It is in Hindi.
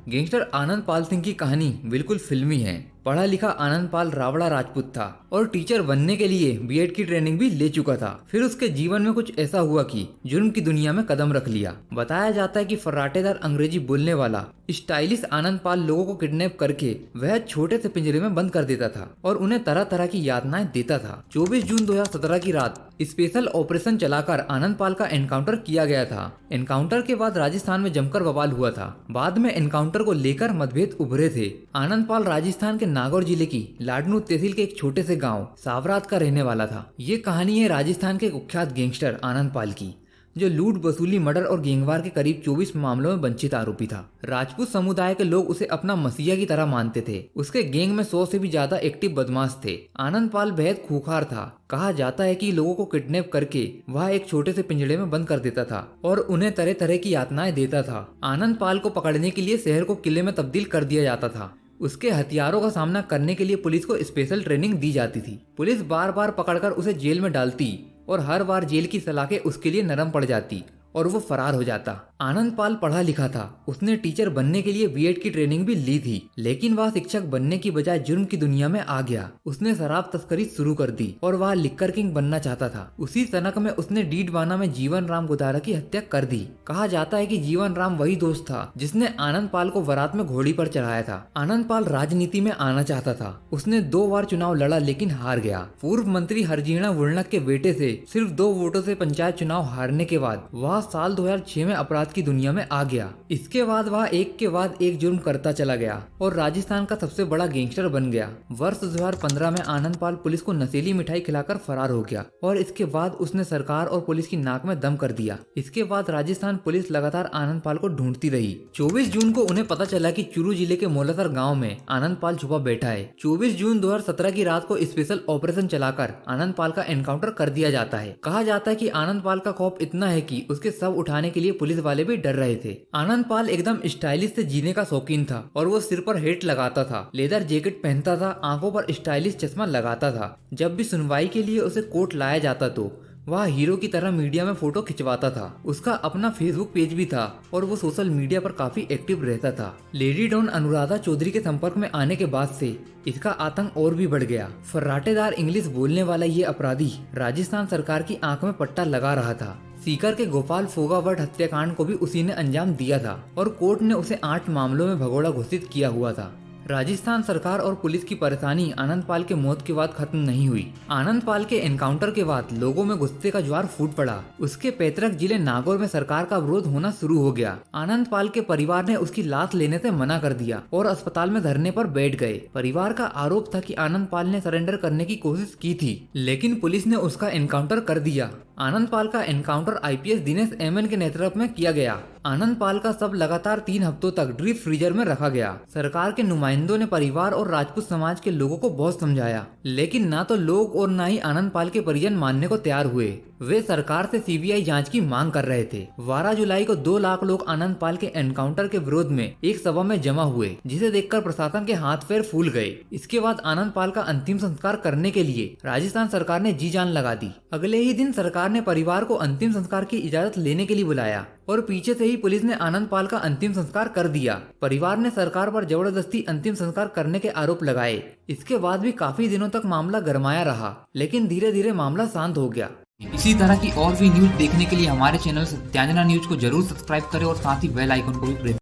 गैंगस्टर आनंद पाल सिंह की कहानी बिल्कुल फिल्मी है। पढ़ा लिखा आनंद पाल रावड़ा राजपूत था और टीचर बनने के लिए बीएड की ट्रेनिंग भी ले चुका था। फिर उसके जीवन में कुछ ऐसा हुआ कि जुर्म की दुनिया में कदम रख लिया। बताया जाता है कि फर्राटेदार अंग्रेजी बोलने वाला स्टाइलिश आनंद पाल लोगों को किडनैप करके वह छोटे से पिंजरे में बंद कर देता था और उन्हें तरह तरह की यातनाएं देता था। 24 जून 2017 की रात स्पेशल ऑपरेशन चलाकर आनंद पाल का एनकाउंटर किया गया था। एनकाउंटर के बाद राजस्थान में जमकर बवाल हुआ था। बाद में एनकाउंटर को लेकर मतभेद उभरे थे। आनंद पाल राजस्थान के नागौर जिले की लाडनू तहसील के एक छोटे से गांव सावरात का रहने वाला था। ये कहानी है राजस्थान के कुख्यात गैंगस्टर आनंद पाल की, जो लूट, वसूली, मर्डर और गैंगवार के करीब 24 मामलों में वंचित आरोपी था। राजपूत समुदाय के लोग उसे अपना मसीहा की तरह मानते थे। उसके गैंग में 100 से भी ज्यादा एक्टिव बदमाश थे। आनंद पाल बेहद खूंखार था। कहा जाता है कि लोगों को किडनैप करके वह एक छोटे से पिंजड़े में बंद कर देता था और उन्हें तरह तरह की यातनाएं देता था। आनंद पाल को पकड़ने के लिए शहर को किले में तब्दील कर दिया जाता था। उसके हथियारों का सामना करने के लिए पुलिस को स्पेशल ट्रेनिंग दी जाती थी। पुलिस बार बार पकड़कर उसे जेल में डालती और हर बार जेल की सलाखें उसके लिए नरम पड़ जाती और वो फरार हो जाता। आनंद पाल पढ़ा लिखा था। उसने टीचर बनने के लिए बीएड की ट्रेनिंग भी ली थी, लेकिन वह शिक्षक बनने की बजाय जुर्म की दुनिया में आ गया। उसने शराब तस्करी शुरू कर दी और वह लिक्कर किंग बनना चाहता था। उसी सनक में उसने डीडवाना में जीवन राम गुदारा की हत्या कर दी। कहा जाता है कि जीवन राम वही दोस्त था जिसने आनंद पाल को बारात में घोड़ी पर चढ़ाया था। आनंद पाल राजनीति में आना चाहता था। उसने 2 बार चुनाव लड़ा लेकिन हार गया। पूर्व मंत्री हरजीणा वुर्णक के बेटे से सिर्फ 2 वोटों से पंचायत चुनाव हारने के बाद वह साल 2006 में अपराध की दुनिया में आ गया। इसके बाद वह एक के बाद एक जुर्म करता चला गया और राजस्थान का सबसे बड़ा गैंगस्टर बन गया। वर्ष 2015 में आनंद पाल पुलिस को नशीली मिठाई खिलाकर फरार हो गया और इसके बाद उसने सरकार और पुलिस की नाक में दम कर दिया। इसके बाद राजस्थान पुलिस लगातार आनंद पाल को ढूंढती रही। 24 जून को उन्हें पता चला कि चूरू जिले के मोलासर गाँव में आनंद पाल छुपा बैठा है। 24 जून 2017 की रात को स्पेशल ऑपरेशन चलाकर आनंद पाल का एनकाउंटर कर दिया जाता है। कहा जाता है कि आनंद पाल का खौफ इतना है कि उसके शव उठाने के लिए पुलिस वाले भी डर रहे थे। आनंद पाल एकदम स्टाइलिश से जीने का शौकीन था और वो सिर पर हेट लगाता था, लेदर जैकेट पहनता था, आंखों पर स्टाइलिश चश्मा लगाता था। जब भी सुनवाई के लिए उसे कोर्ट लाया जाता तो वह हीरो की तरह मीडिया में फोटो खिंचवाता था। उसका अपना फेसबुक पेज भी था और वो सोशल मीडिया पर काफी एक्टिव रहता था। लेडी डॉन अनुराधा चौधरी के संपर्क में आने के बाद से इसका आतंक और भी बढ़ गया। फर्राटेदार इंग्लिश बोलने वाला ये अपराधी राजस्थान सरकार की आंख में पट्टा लगा रहा था। सीकर के गोपाल फोगावट हत्याकांड को भी उसी ने अंजाम दिया था और कोर्ट ने उसे 8 मामलों में भगोड़ा घोषित किया हुआ था। राजस्थान सरकार और पुलिस की परेशानी आनंद पाल के मौत के बाद खत्म नहीं हुई। आनंद पाल के एनकाउंटर के बाद लोगों में गुस्से का ज्वार फूट पड़ा। उसके पैतृक जिले नागौर में सरकार का विरोध होना शुरू हो गया। आनंद पाल के परिवार ने उसकी लाश लेने से मना कर दिया और अस्पताल में धरने पर बैठ गए। परिवार का आरोप था कि आनंद पाल ने सरेंडर करने की कोशिश की थी, लेकिन पुलिस ने उसका एनकाउंटर कर दिया। आनंद पाल का एनकाउंटर आईपीएस दिनेश एमएन के नेतृत्व में किया गया। आनंद पाल का शव लगातार 3 हफ्तों तक डीप फ्रीजर में रखा गया। सरकार के नुमाइंदों ने परिवार और राजपूत समाज के लोगों को बहुत समझाया, लेकिन ना तो लोग और ना ही आनंद पाल के परिजन मानने को तैयार हुए। वे सरकार से सीबीआई जांच की मांग कर रहे थे। 12 जुलाई को 2 लाख लोग आनंद पाल के एनकाउंटर के विरोध में एक सभा में जमा हुए, जिसे देखकर प्रशासन के हाथ पैर फूल गए। इसके बाद आनंद पाल का अंतिम संस्कार करने के लिए राजस्थान सरकार ने जी जान लगा दी। अगले ही दिन सरकार ने परिवार को अंतिम संस्कार की इजाजत लेने के लिए बुलाया और पीछे से ही पुलिस ने आनंद पाल का अंतिम संस्कार कर दिया। परिवार ने सरकार पर जबरदस्ती अंतिम संस्कार करने के आरोप लगाए। इसके बाद भी काफी दिनों तक मामला गरमाया रहा, लेकिन धीरे धीरे मामला शांत हो गया। इसी तरह की और भी न्यूज देखने के लिए हमारे चैनल सत्यांजना न्यूज को जरूर सब्सक्राइब करें और साथ ही बेल आइकन को भी प्रेस